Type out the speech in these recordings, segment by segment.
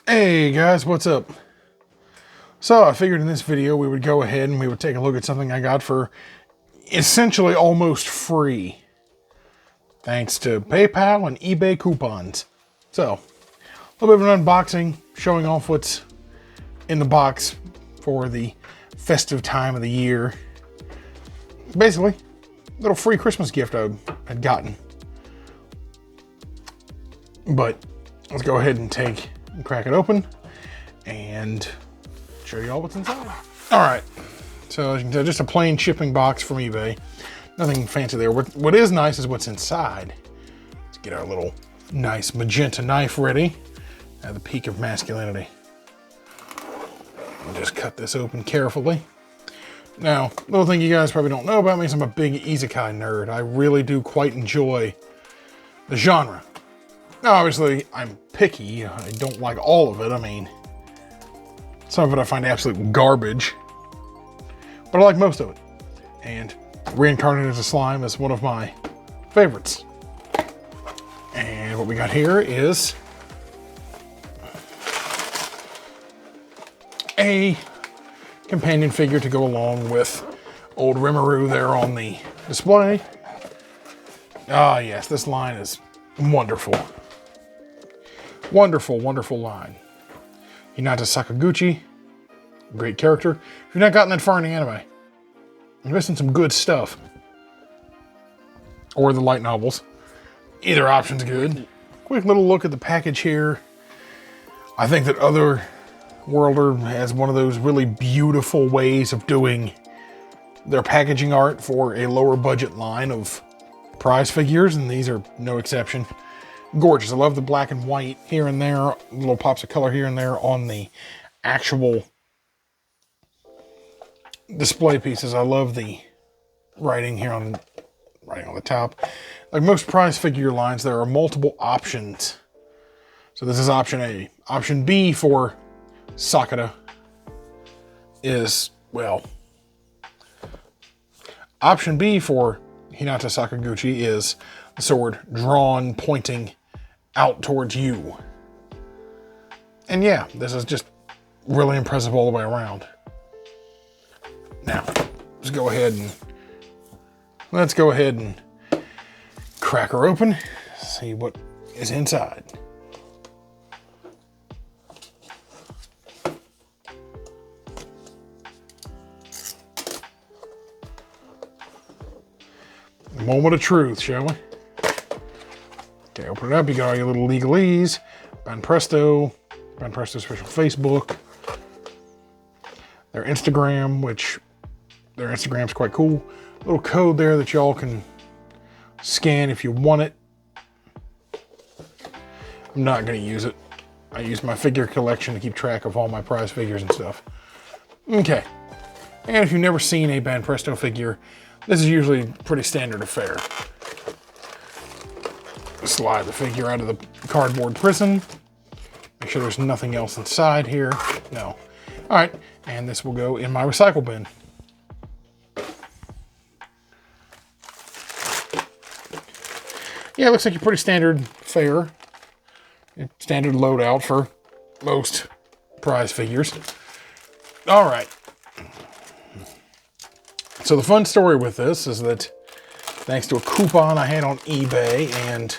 Hey guys, what's up? So I figured in this video we would go ahead and we would take a look at something I got for essentially almost free. Thanks to PayPal and eBay coupons. So, a little bit of an unboxing, showing off what's in the box for the festive time of the year. Basically, a little free Christmas gift I had gotten. But let's go ahead and crack it open and show you all what's inside. All right, so as you can tell, just a plain shipping box from eBay. Nothing fancy there. What is nice is what's inside. Let's get our little nice magenta knife ready at the peak of masculinity. I'll just cut this open carefully. Now, little thing you guys probably don't know about me is I'm a big isekai nerd. I really do quite enjoy the genre. Now, obviously, I'm picky. I don't like all of it. I mean, some of it I find absolute garbage, but I like most of it. And Reincarnated as a Slime is one of my favorites. And what we got here is a companion figure to go along with old Rimuru there on the display. Ah, yes, this line is wonderful. Wonderful, wonderful line. Hinata Sakaguchi, great character. If you've not gotten that far in the anime, you're missing some good stuff. Or the light novels. Either option's good. Quick little look at the package here. I think that Otherworlder has one of those really beautiful ways of doing their packaging art for a lower budget line of prize figures, and these are no exception. Gorgeous. I love the black and white here and there, little pops of color here and there on the actual display pieces. I love the writing here on the top. Like most prize figure lines, there are multiple options. So this is option A. Option B for Sakata is, well, option B for Hinata Sakaguchi is the sword drawn, pointing out towards you. And yeah, this is just really impressive all the way around. Now, let's go ahead and crack her open, see what is inside. Moment of truth, shall we? Okay, open it up. You got all your little legalese. Banpresto special Facebook. Their Instagram, which their Instagram's quite cool. Little code there that y'all can scan if you want it. I'm not going to use it. I use my figure collection to keep track of all my prize figures and stuff. Okay. And if you've never seen a Banpresto figure, this is usually pretty standard affair. Slide the figure out of the cardboard prison. Make sure there's nothing else inside here. No. All right, and this will go in my recycle bin. Yeah, it looks like a pretty standard fare. Standard loadout for most prize figures. All right. So the fun story with this is that thanks to a coupon I had on eBay and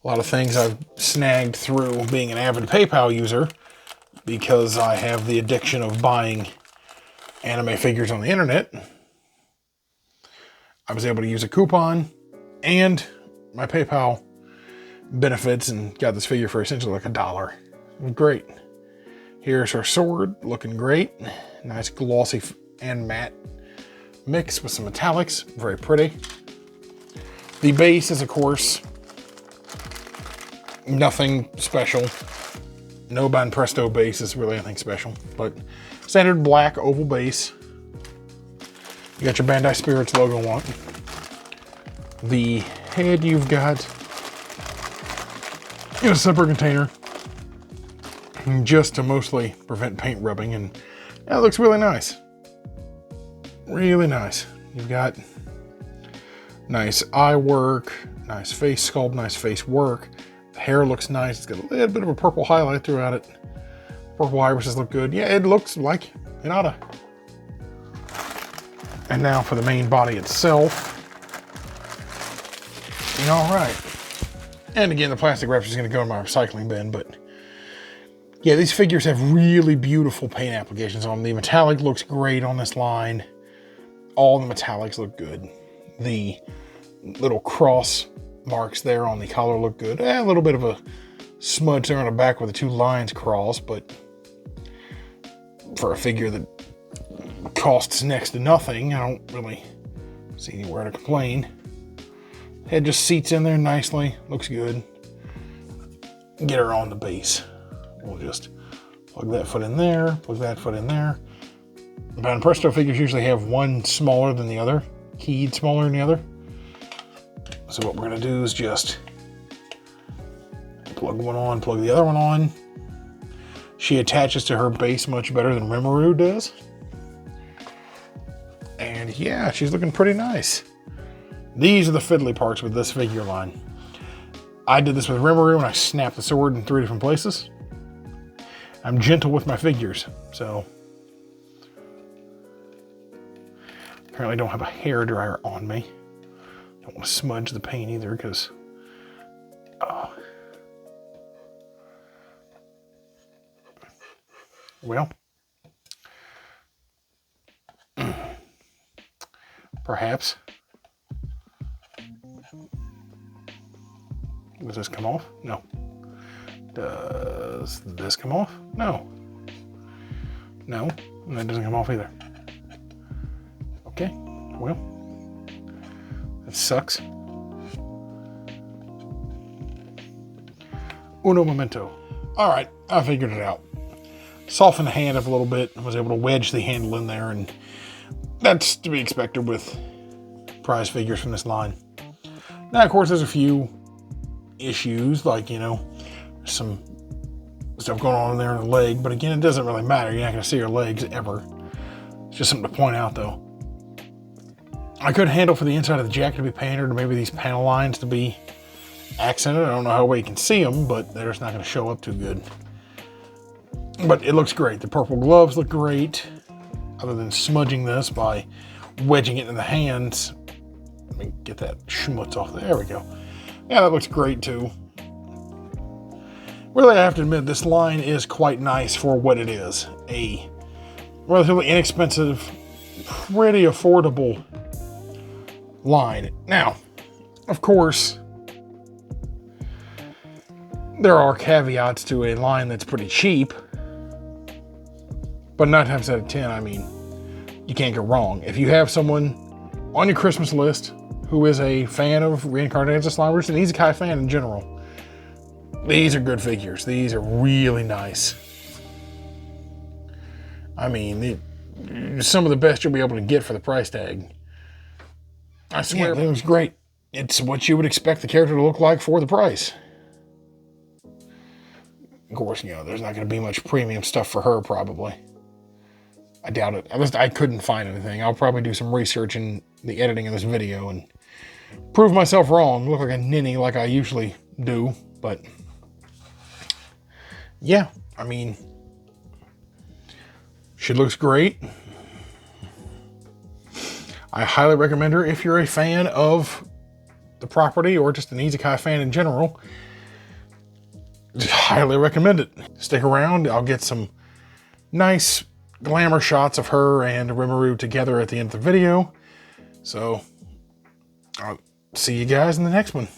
a lot of things I've snagged through being an avid PayPal user, because I have the addiction of buying anime figures on the internet, I was able to use a coupon and my PayPal benefits and got this figure for essentially like $1. Great. Here's her sword, looking great. Nice glossy and matte mix with some metallics, very pretty. The base is, of course, nothing special. No Banpresto base is really anything special, but standard black oval base. You got your Bandai Spirits logo on it. The head you've got in a separate container, just to mostly prevent paint rubbing, and that looks really nice. Really nice. You've got nice eye work, nice face sculpt, nice face work. The hair looks nice. It's got a little bit of a purple highlight throughout it. Purple irises look good. Yeah, it looks like Hinata. And now for the main body itself. All right. And again, the plastic wrap is going to go in my recycling bin, but yeah, these figures have really beautiful paint applications on them. The metallic looks great on this line. All the metallics look good. The little cross marks there on the collar look good. A little bit of a smudge there on the back where the two lines cross, but for a figure that costs next to nothing, I don't really see anywhere to complain. Head just seats in there nicely, looks good. Get her on the base. We'll just plug that foot in there, plug that foot in there. Bound Presto figures usually have one smaller than the other, keyed smaller than the other. So what we're gonna do is just plug one on, plug the other one on. She attaches to her base much better than Rimuru does. And yeah, she's looking pretty nice. These are the fiddly parts with this figure line. I did this with Rimuru and I snapped the sword in 3 different places. I'm gentle with my figures, so. Apparently don't have a hair dryer on me. Don't want to smudge the paint either because, well, perhaps. Does this come off? No. Does this come off? No. No, and that doesn't come off either. Okay, well, that sucks. Uno momento. All right, I figured it out. Softened the hand up a little bit. I was able to wedge the handle in there, and that's to be expected with prize figures from this line. Now, of course, there's a few issues, like, you know, some stuff going on in there in the leg, but again, it doesn't really matter. You're not going to see her legs ever. It's just something to point out, though. I could handle for the inside of the jacket to be painted, or maybe these panel lines to be accented. I don't know how well you can see them, but they're just not going to show up too good. But it looks great. The purple gloves look great, other than smudging this by wedging it in the hands. Let me get that schmutz off there. There we go. Yeah, that looks great too. Really, I have to admit, this line is quite nice for what it is. A relatively inexpensive, pretty affordable line. Now, of course, there are caveats to a line that's pretty cheap, but 9 times out of 10, I mean, you can't go wrong. If you have someone on your Christmas list who is a fan of Reincarnated Slimers and isekai fan in general, these are good figures. These are really nice. I mean, some of the best you'll be able to get for the price tag. I swear, it was great. It's what you would expect the character to look like for the price. Of course, you know, there's not going to be much premium stuff for her, probably. I doubt it. At least I couldn't find anything. I'll probably do some research in the editing of this video and prove myself wrong. Look like a ninny like I usually do, but yeah, I mean, she looks great. I highly recommend her if you're a fan of the property or just an isekai fan in general. Just highly recommend it. Stick around. I'll get some nice glamour shots of her and Rimuru together at the end of the video. So I'll see you guys in the next one.